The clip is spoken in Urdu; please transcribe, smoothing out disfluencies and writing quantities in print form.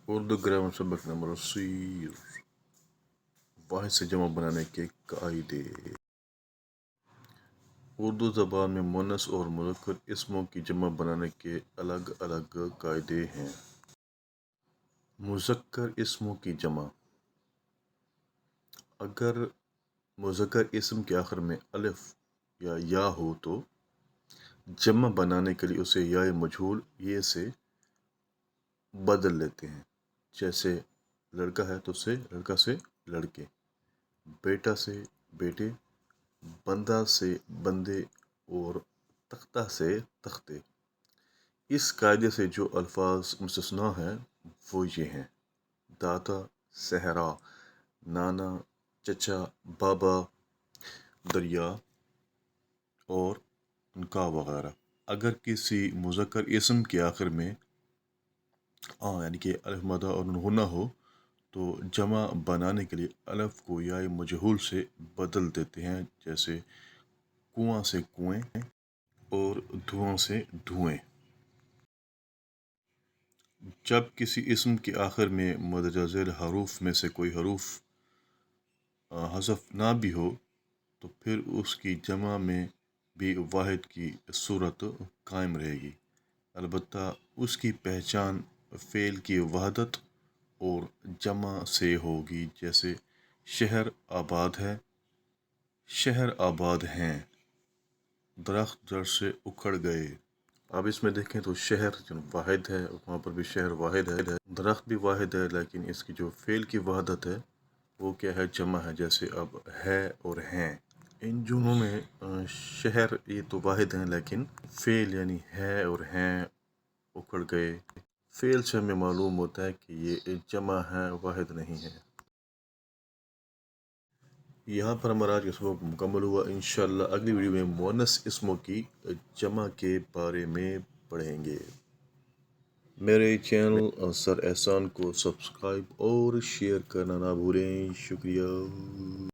اردو گرامر سبق نمبر 30 واحد سے جمع بنانے کے قاعدے۔ اردو زبان میں مؤنث اور مذکر اسموں کی جمع بنانے کے الگ الگ قاعدے ہیں۔ مذکر اسموں کی جمع: اگر مذکر اسم کے آخر میں الف یا یا ہو تو جمع بنانے کے لیے اسے یا مجہول یہ سے بدل لیتے ہیں، جیسے لڑکا ہے تو اسے لڑکا سے لڑکے، بیٹا سے بیٹے، بندہ سے بندے اور تختہ سے تختے۔ اس قاعدے سے جو الفاظ مستثنیٰ ہیں وہ یہ ہیں: دادا، صحرا، نانا، چچا، بابا، دریا اور انکا وغیرہ۔ اگر کسی مذکر اسم کے آخر میں یعنی کہ الف مدہ اور نون نہ ہو تو جمع بنانے کے لیے الف کو یا مجہول سے بدل دیتے ہیں، جیسے کنواں سے کنویں اور دھواں سے دھوئیں۔ جب کسی اسم کے آخر میں مندرجہ ذیل حروف میں سے کوئی حرف حذف نہ بھی ہو تو پھر اس کی جمع میں بھی واحد کی صورت قائم رہے گی، البتہ اس کی پہچان فعل کی وحدت اور جمع سے ہوگی، جیسے شہر آباد ہے، شہر آباد ہیں، درخت جڑ سے اکھڑ گئے۔ اب اس میں دیکھیں تو شہر واحد ہے، وہاں پر بھی شہر واحد ہے، درخت بھی واحد ہے، لیکن اس کی جو فعل کی وحدت ہے وہ کیا ہے؟ جمع ہے، جیسے اب ہے اور ہیں۔ ان جملوں میں شہر یہ تو واحد ہیں، لیکن فعل یعنی ہے اور ہیں اکھڑ گئے، فعل سے ہمیں معلوم ہوتا ہے کہ یہ جمع ہے، واحد نہیں ہے۔ یہاں پر ہمارا آج کا سبق مکمل ہوا۔ انشاءاللہ اگلی ویڈیو میں مؤنث اسموں کی جمع کے بارے میں پڑھیں گے۔ میرے چینل سر احسان کو سبسکرائب اور شیئر کرنا نہ بھولیں۔ شکریہ۔